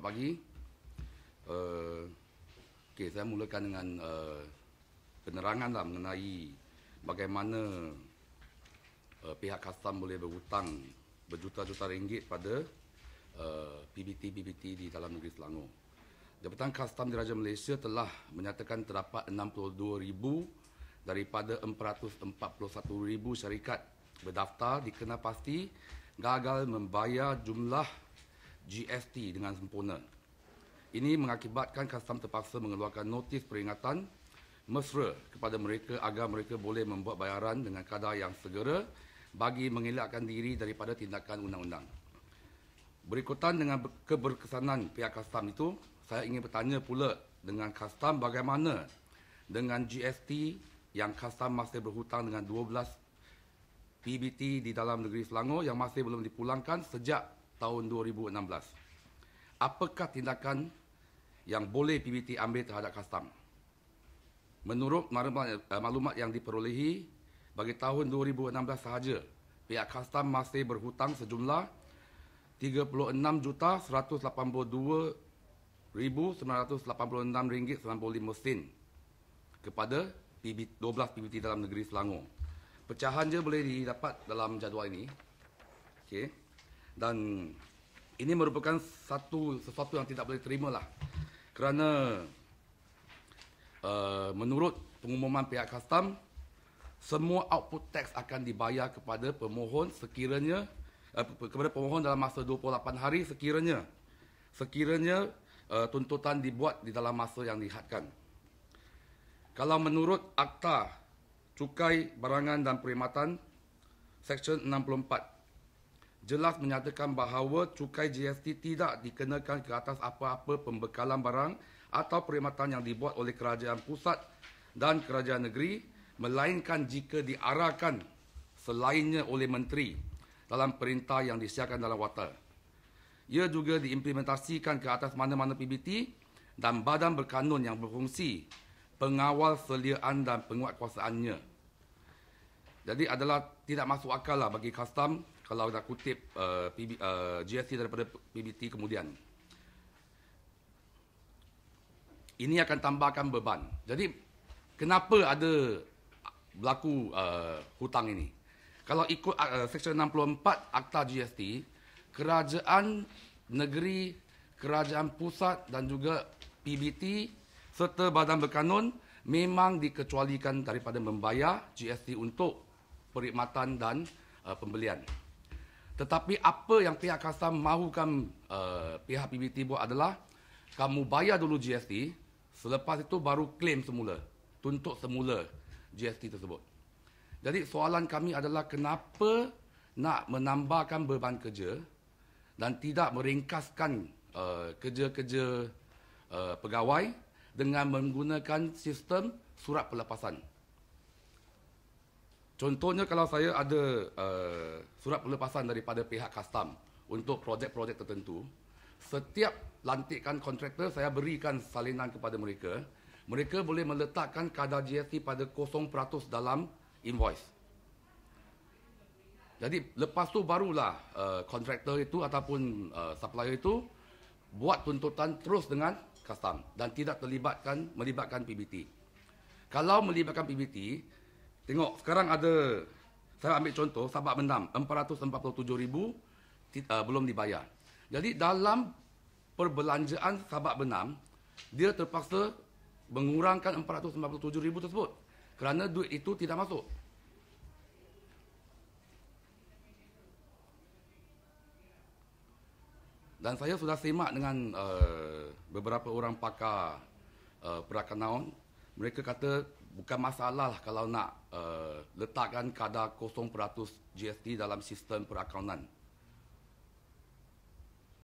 pagi. Okey, saya mulakan dengan penerangan mengenai bagaimana pihak custom boleh berhutang berjuta-juta ringgit pada PBT di dalam negeri Selangor. Jabatan Custom Diraja Malaysia telah menyatakan terdapat 62,000 daripada 441,000 syarikat berdaftar dikenal pasti gagal membayar jumlah GST dengan sempurna. Ini mengakibatkan custom terpaksa mengeluarkan notis peringatan mesra kepada mereka agar mereka boleh membuat bayaran dengan kadar yang segera bagi mengelakkan diri daripada tindakan undang-undang. Berikutan dengan keberkesanan pihak custom itu, saya ingin bertanya pula dengan custom bagaimana dengan GST yang custom masih berhutang dengan 12 PBT di dalam negeri Selangor yang masih belum dipulangkan sejak tahun 2016. Apakah tindakan yang boleh PBT ambil terhadap custom? Menurut maklumat yang diperolehi, bagi tahun 2016 sahaja, pihak custom masih berhutang sejumlah RM36,986.95 kepada 12 PBT dalam negeri Selangor. Pecahan je boleh didapat dalam jadual ini. Okey. Dan ini merupakan sesuatu yang tidak boleh terimalah. Kerana menurut pengumuman pihak custom, semua output tax akan dibayar kepada pemohon sekiranya kepada pemohon dalam masa 28 hari sekiranya tuntutan dibuat di dalam masa yang dihadkan. Kalau menurut Akta Cukai Barangan dan Perkhidmatan Seksyen 64 jelas menyatakan bahawa cukai GST tidak dikenakan ke atas apa-apa pembekalan barang atau perkhidmatan yang dibuat oleh kerajaan pusat dan kerajaan negeri, melainkan jika diarahkan selainnya oleh menteri dalam perintah yang disiarkan dalam Warta. Ia juga diimplementasikan ke atas mana-mana PBT dan badan berkanun yang berfungsi pengawal seliaan dan penguatkuasaannya. Jadi adalah tidak masuk akal lah bagi custom kalau dah kutip GST daripada PBT kemudian. Ini akan tambahkan beban. Jadi kenapa ada berlaku hutang ini? Kalau ikut Seksyen 64 Akta GST, kerajaan negeri, kerajaan pusat dan juga PBT serta badan berkanun memang dikecualikan daripada membayar GST untuk perkhidmatan dan pembelian. Tetapi apa yang pihak custom mahukan pihak PBT buat adalah kamu bayar dulu GST, selepas itu baru claim semula, tuntut semula GST tersebut. Jadi soalan kami adalah kenapa nak menambahkan beban kerja dan tidak meringkaskan kerja-kerja pegawai dengan menggunakan sistem surat pelepasan. Contohnya kalau saya ada surat pelepasan daripada pihak custom untuk projek-projek tertentu, setiap lantikan kontraktor saya berikan salinan kepada mereka. Mereka boleh meletakkan kadar GST pada 0% dalam invoice. Jadi lepas tu barulah kontraktor itu ataupun supplier itu buat tuntutan terus dengan custom dan tidak melibatkan PBT. Kalau melibatkan PBT, tengok sekarang ada, saya ambil contoh Sabak Benam 447,000 belum dibayar. Jadi dalam perbelanjaan Sabak Benam, dia terpaksa mengurangkan 447,000 tersebut kerana duit itu tidak masuk. Dan saya sudah semak dengan beberapa orang pakar perakaunan. Mereka kata bukan masalah kalau nak letakkan kadar 0% GST dalam sistem perakaunan.